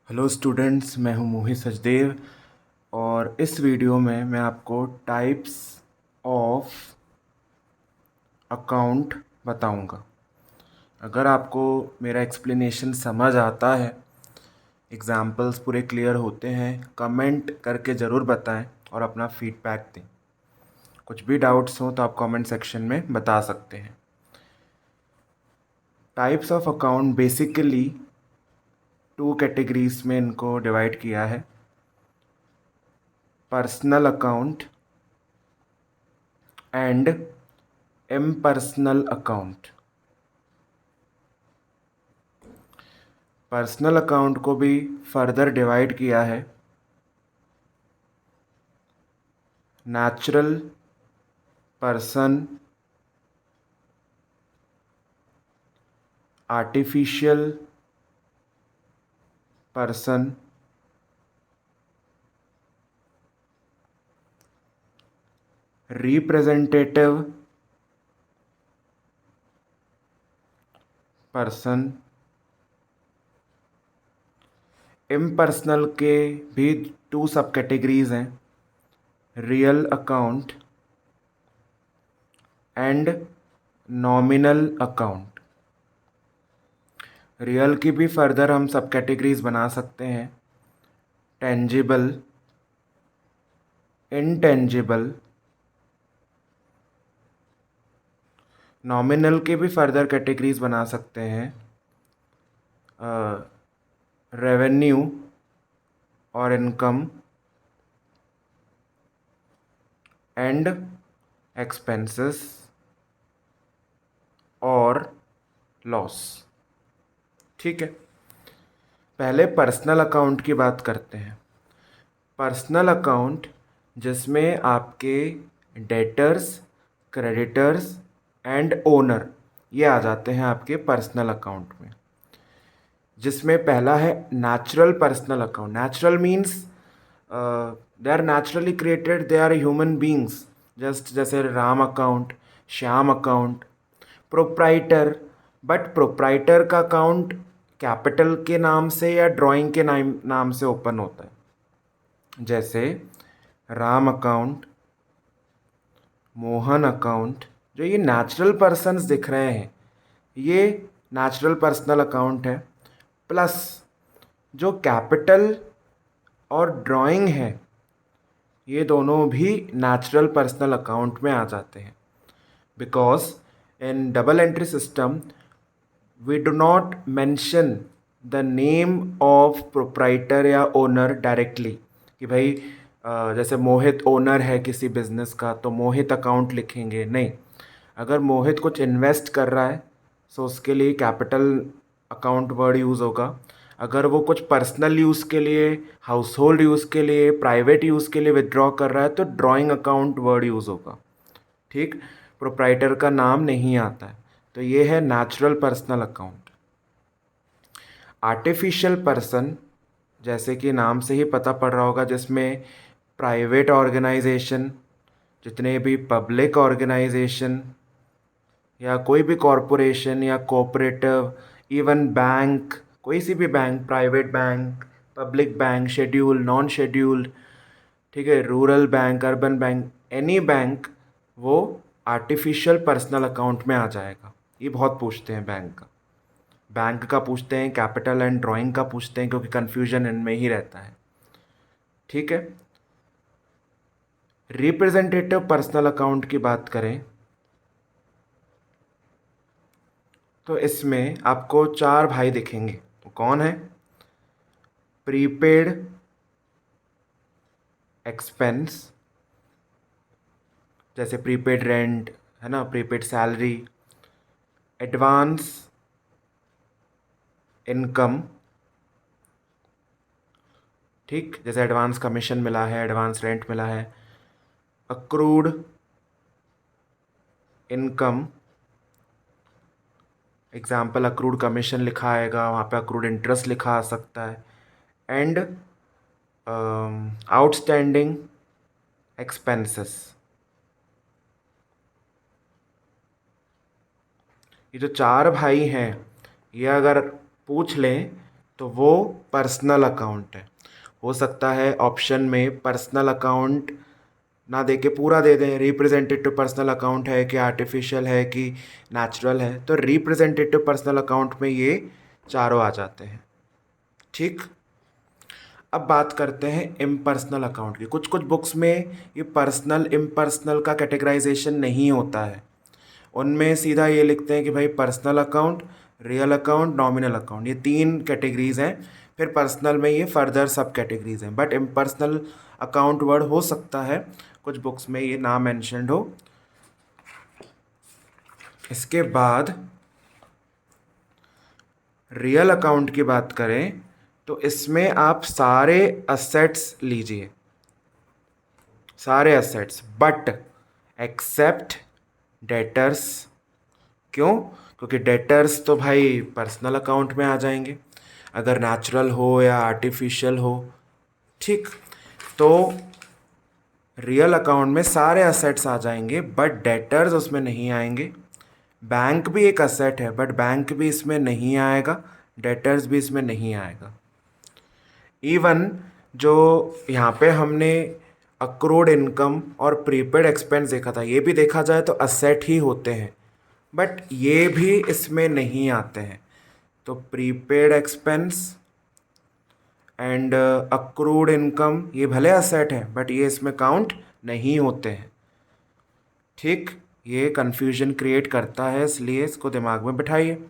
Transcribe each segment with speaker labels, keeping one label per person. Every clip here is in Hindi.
Speaker 1: हेलो स्टूडेंट्स, मैं हूं मोहित सचदेव और इस वीडियो में मैं आपको टाइप्स ऑफ अकाउंट बताऊंगा। अगर आपको मेरा एक्सप्लेनेशन समझ आता है, एग्जाम्पल्स पूरे क्लियर होते हैं, कमेंट करके ज़रूर बताएं और अपना फीडबैक दें। कुछ भी डाउट्स हो तो आप कमेंट सेक्शन में बता सकते हैं। Types of account basically 2 categories में इनको डिवाइड किया है। Personal account and impersonal account. Personal account को भी फर्दर डिवाइड किया है natural person, artificial person, representative person. Impersonal के भी 2 सब कैटेगरीज हैं, real account and nominal account. Real की भी फर्दर हम सब कैटेगरीज बना सकते हैं, टेंजिबल, इनटेंजिबल। नॉमिनल के भी फर्दर कैटेगरीज बना सकते हैं, रेवेन्यू और इनकम एंड एक्सपेंसेस और लॉस। ठीक है, पहले पर्सनल अकाउंट की बात करते हैं। पर्सनल अकाउंट जिसमें आपके डेटर्स, क्रेडिटर्स एंड ओनर ये आ जाते हैं आपके पर्सनल अकाउंट में, जिसमें पहला है natural personal account. Natural means they are naturally created, they are human beings, just जैसे Ram account, Shyam account. Proprietor, but proprietor का अकाउंट कैपिटल के नाम से या ड्राइंग के नाम से ओपन होता है, जैसे राम अकाउंट, मोहन अकाउंट। जो ये नेचुरल पर्सन्स दिख रहे हैं ये नेचुरल पर्सनल अकाउंट है। प्लस जो कैपिटल और ड्राइंग है ये दोनों भी नेचुरल पर्सनल अकाउंट में आ जाते हैं, because in double entry system we do not mention the name of proprietor या ओनर डायरेक्टली कि भाई जैसे मोहित ओनर है किसी बिजनेस का तो मोहित अकाउंट लिखेंगे, नहीं। अगर मोहित कुछ इन्वेस्ट कर रहा है सो उसके लिए कैपिटल अकाउंट वर्ड यूज़ होगा। अगर वो कुछ पर्सनल यूज़ के लिए, हाउस होल्ड यूज़ के लिए, प्राइवेट यूज़ के लिए विदड्रॉ कर रहा है तो ड्राइंग अकाउंट वर्ड यूज़ होगा। ठीक, प्रोप्राइटर का नाम नहीं आता है। तो ये है natural personal account. Artificial person, जैसे कि नाम से ही पता पड़ रहा होगा, जिसमें प्राइवेट ऑर्गेनाइजेशन, जितने भी पब्लिक ऑर्गेनाइजेशन या कोई भी कॉरपोरेशन या कोऑपरेटिव, इवन बैंक, कोई सी भी bank, private bank, public bank, schedule, non scheduled, ठीक है, rural bank, urban bank, any bank, वो आर्टिफिशियल पर्सनल अकाउंट में आ जाएगा। ये बहुत पूछते हैं बैंक का पूछते हैं, कैपिटल एंड ड्राइंग का पूछते हैं, क्योंकि कन्फ्यूजन इनमें ही रहता है। ठीक है, रिप्रेजेंटेटिव पर्सनल अकाउंट की बात करें तो इसमें आपको 4 भाई दिखेंगे। तो कौन है? प्रीपेड एक्सपेंस, जैसे प्रीपेड रेंट है ना, प्रीपेड सैलरी, एडवांस इनकम, ठीक, जैसे एडवांस कमीशन मिला है, एडवांस रेंट मिला है। Accrued income, example accrued commission लिखा आएगा, वहाँ पे अक्रूड इंटरेस्ट लिखा आ सकता है। And outstanding expenses. ये जो 4 भाई हैं ये अगर पूछ लें तो वो पर्सनल अकाउंट है। हो सकता है ऑप्शन में पर्सनल अकाउंट ना दे के पूरा दे दें, रिप्रेजेंटेटिव पर्सनल अकाउंट है कि आर्टिफिशियल है कि नेचुरल है, तो रिप्रेजेंटेटिव पर्सनल अकाउंट में ये चारों आ जाते हैं। ठीक, अब बात करते हैं इम्पर्सनल अकाउंट की। कुछ कुछ बुक्स में ये पर्सनल इम्पर्सनल का कैटेगराइजेशन नहीं होता है, उनमें सीधा ये लिखते हैं कि भाई personal account, real account, nominal account, ये 3 कैटेगरीज हैं। फिर पर्सनल में ये फर्दर सब कैटेगरीज हैं, बट इम्पर्सनल अकाउंट वर्ड हो सकता है कुछ बुक्स में ये ना मेंशन्ड हो। इसके बाद रियल अकाउंट की बात करें तो इसमें आप सारे असेट्स लीजिए, सारे असेट्स, बट एक्सेप्ट डेटर्स। क्यों? क्योंकि डेटर्स तो भाई पर्सनल अकाउंट में आ जाएंगे, अगर नेचुरल हो या आर्टिफिशियल हो। ठीक, तो रियल अकाउंट में सारे असेट्स आ जाएंगे बट डेटर्स उसमें नहीं आएंगे। बैंक भी एक असेट है बट बैंक भी इसमें नहीं आएगा, डेटर्स भी इसमें नहीं आएगा। इवन जो यहाँ पे हमने अक्रूड इनकम और प्रीपेड एक्सपेंस देखा था, ये भी देखा जाए तो असेट ही होते हैं, बट ये भी इसमें नहीं आते हैं। तो prepaid expense and accrued income ये भले असेट है बट ये इसमें काउंट नहीं होते हैं। ठीक, ये कन्फ्यूजन क्रिएट करता है, इसलिए इसको दिमाग में बिठाइए।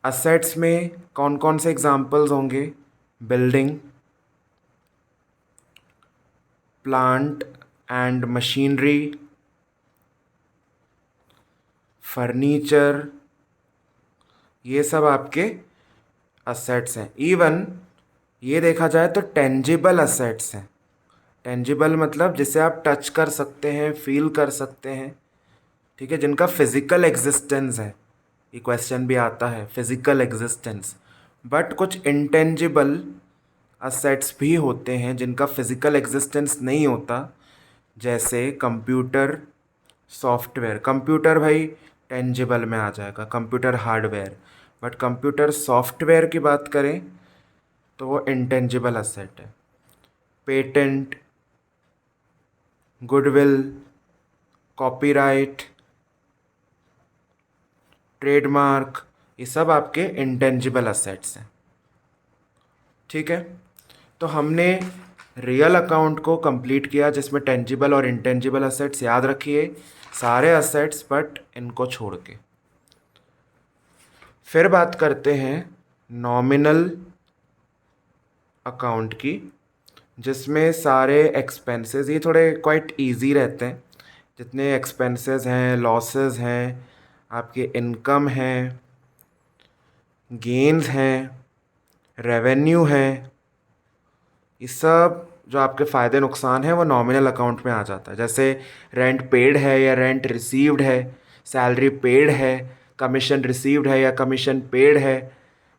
Speaker 1: असेट्स में कौन कौन से एग्जाम्पल्स होंगे? Building, plant and machinery, furniture, ये सब आपके असेट्स हैं। इवन ये देखा जाए तो टेंजिबल असेट्स हैं। टेंजिबल मतलब जिसे आप टच कर सकते हैं, फील कर सकते हैं, ठीक है, जिनका फिजिकल एग्जिस्टेंस है। ये क्वेश्चन भी आता है, फिजिकल एग्जिस्टेंस। बट कुछ इंटेंजिबल असेट्स भी होते हैं जिनका फिजिकल एग्जिस्टेंस नहीं होता, जैसे कंप्यूटर, सॉफ्टवेयर। कंप्यूटर भाई टेंजिबल में आ जाएगा, computer hardware, but computer software की बात करें तो वो इंटेंजिबल असेट है। पेटेंट, गुडविल, कॉपीराइट, ट्रेडमार्क, ये सब आपके इंटेंजिबल असेट्स हैं। ठीक है, तो हमने रियल अकाउंट को कंप्लीट किया जिसमें टेंजिबल और इंटेंजिबल असेट्स, याद रखिए सारे असेट्स बट इनको छोड़ के। फिर बात करते हैं नॉमिनल अकाउंट की, जिसमें सारे एक्सपेंसेस, ये थोड़े क्वाइट इजी रहते हैं। जितने एक्सपेंसेस हैं, लॉसेस हैं, आपके इनकम हैं, गेन्स हैं, रेवेन्यू है, ये सब जो आपके फ़ायदे नुकसान हैं वो नॉमिनल अकाउंट में आ जाता है। जैसे रेंट पेड है या रेंट रिसीव्ड है, सैलरी पेड है, कमीशन रिसीव्ड है या कमीशन पेड है,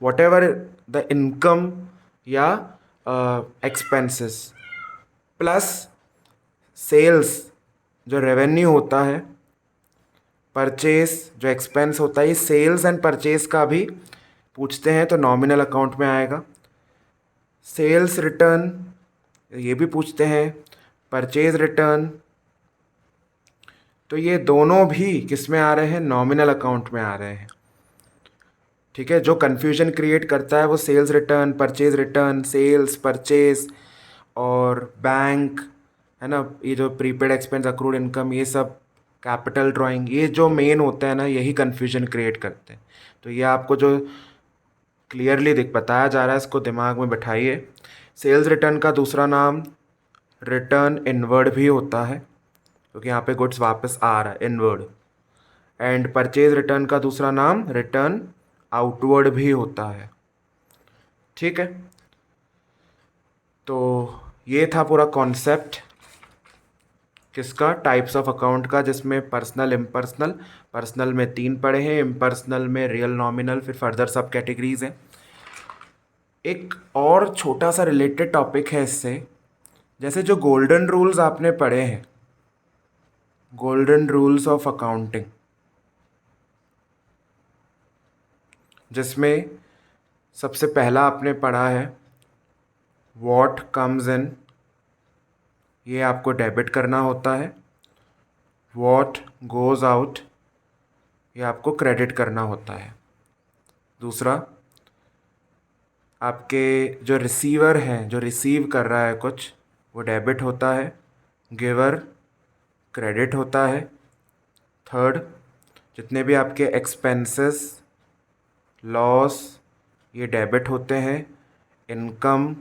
Speaker 1: वॉट एवर द इनकम या एक्सपेंसेस, प्लस सेल्स जो रेवेन्यू होता है, परचेस जो एक्सपेंस होता है, ये सेल्स एंड परचेस का भी पूछते हैं तो नॉमिनल अकाउंट में आएगा। सेल्स रिटर्न ये भी पूछते हैं, परचेज रिटर्न, तो ये दोनों भी किस में आ रहे हैं? नॉमिनल अकाउंट में आ रहे हैं। ठीक है, जो कन्फ्यूजन क्रिएट करता है वो sales return, purchase return, sales, purchase और बैंक, है ना, ये जो प्रीपेड एक्सपेंस, अक्रूड इनकम, ये सब कैपिटल ड्राइंग, ये जो मेन होता है ना, यही कन्फ्यूजन क्रिएट करते हैं। तो ये आपको जो क्लियरली बताया जा रहा है इसको दिमाग में बैठाइए। सेल्स रिटर्न का दूसरा नाम रिटर्न इनवर्ड भी होता है, क्योंकि यहाँ पे गुड्स वापस आ रहा है, इनवर्ड। एंड परचेज रिटर्न का दूसरा नाम रिटर्न आउटवर्ड भी होता है। ठीक है, तो ये था पूरा कॉन्सेप्ट किसका? टाइप्स ऑफ अकाउंट का, जिसमें पर्सनल, इम्पर्सनल, पर्सनल में 3 पढ़े हैं, इम्पर्सनल में रियल, नॉमिनल, फिर फर्दर सब कैटेगरीज हैं। एक और छोटा सा रिलेटेड टॉपिक है इससे, जैसे जो गोल्डन रूल्स आपने पढ़े हैं, गोल्डन रूल्स ऑफ अकाउंटिंग, जिसमें सबसे पहला आपने पढ़ा है व्हाट कम्स इन, ये आपको डेबिट करना होता है। व्हाट गोज़ आउट, ये आपको क्रेडिट करना होता है। दूसरा, आपके जो रिसीवर हैं, जो रिसीव कर रहा है कुछ, वो डेबिट होता है। गिवर क्रेडिट होता है। थर्ड, जितने भी आपके एक्सपेंसेस, लॉस, ये डेबिट होते हैं। इनकम,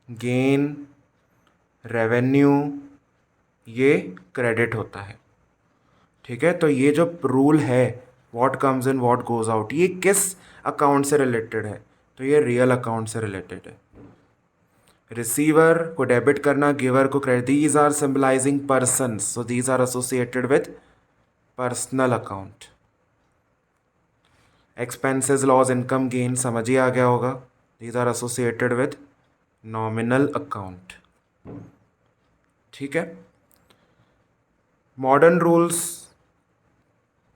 Speaker 1: गेन, रेवेन्यू, ये क्रेडिट होता है। ठीक है, तो ये जो रूल है what comes in what goes out, ये किस अकाउंट से रिलेटेड है? तो ये रियल अकाउंट से रिलेटेड है। रिसीवर को डेबिट करना, गिवर को credit, these are symbolising persons, so these are associated with personal account. Expenses, loss, income, gain समझ ही आ गया होगा, these are associated with nominal account. ठीक है, मॉडर्न रूल्स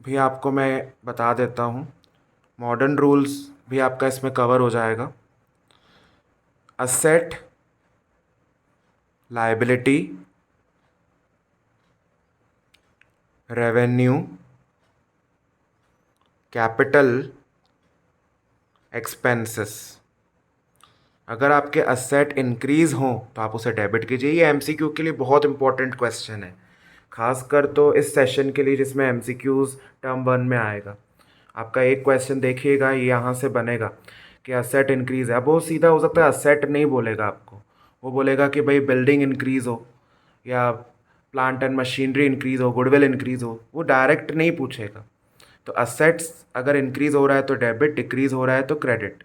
Speaker 1: भी आपको मैं बता देता हूँ। मॉडर्न रूल्स भी आपका इसमें कवर हो जाएगा। Asset, liability, revenue, capital, expenses. अगर आपके असेट इंक्रीज हों तो आप उसे डेबिट कीजिए। ये एमसीक्यू के लिए बहुत इंपॉर्टेंट क्वेश्चन है, खासकर तो इस सेशन के लिए जिसमें एमसीक्यूज टर्म 1 में आएगा। आपका एक क्वेश्चन देखिएगा, ये यहाँ से बनेगा कि असेट इंक्रीज है। अब वो सीधा हो सकता है असेट नहीं बोलेगा आपको, वो बोलेगा कि भाई बिल्डिंग इंक्रीज हो या प्लांट एंड मशीनरी इंक्रीज हो, गुडविल इंक्रीज हो, वो डायरेक्ट नहीं पूछेगा। तो असेट्स अगर इंक्रीज हो रहा है तो डेबिट, डिक्रीज हो रहा है तो क्रेडिट।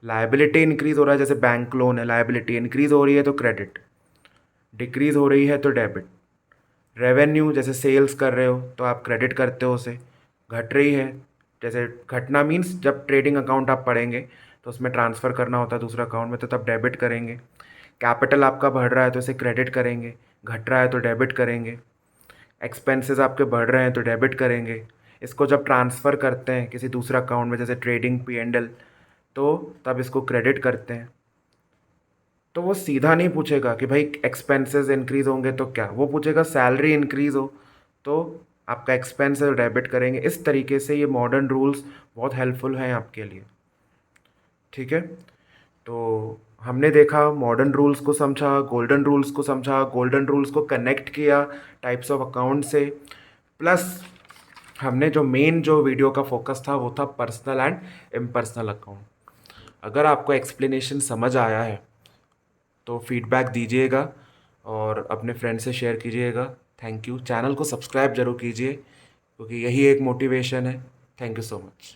Speaker 1: लायबिलिटी इंक्रीज हो रहा है, जैसे बैंक लोन है, लायबिलिटी इंक्रीज हो रही है तो क्रेडिट, डिक्रीज हो रही है तो डेबिट। रेवेन्यू, जैसे सेल्स कर रहे हो तो आप क्रेडिट करते हो उसे। घट रही है, जैसे घटना मीन्स जब ट्रेडिंग अकाउंट आप पढ़ेंगे तो उसमें ट्रांसफ़र करना होता है दूसरे अकाउंट में, तो तब डेबिट करेंगे। कैपिटल आपका बढ़ रहा है तो इसे क्रेडिट करेंगे, घट रहा है तो डेबिट करेंगे। एक्सपेंसेस आपके बढ़ रहे हैं तो डेबिट करेंगे। इसको जब ट्रांसफ़र करते हैं किसी दूसरा अकाउंट में, जैसे ट्रेडिंग P&L, तो तब इसको क्रेडिट करते हैं। तो वो सीधा नहीं पूछेगा कि भाई एक्सपेंसेस इंक्रीज होंगे तो क्या, वो पूछेगा सैलरी इंक्रीज हो तो आपका एक्सपेंसेस डेबिट करेंगे। इस तरीके से ये मॉडर्न रूल्स बहुत हेल्पफुल हैं आपके लिए। ठीक है, तो हमने देखा मॉडर्न रूल्स को समझा, गोल्डन रूल्स को समझा, गोल्डन रूल्स को कनेक्ट किया टाइप्स ऑफ अकाउंट से, प्लस हमने जो मेन जो वीडियो का फोकस था वो था पर्सनल एंड इम्पर्सनल अकाउंट। अगर आपको एक्सप्लेनेशन समझ आया है तो फीडबैक दीजिएगा और अपने फ्रेंड से शेयर कीजिएगा। Thank you. चैनल को सब्सक्राइब जरूर कीजिए क्योंकि यही एक मोटिवेशन है। Thank you so much.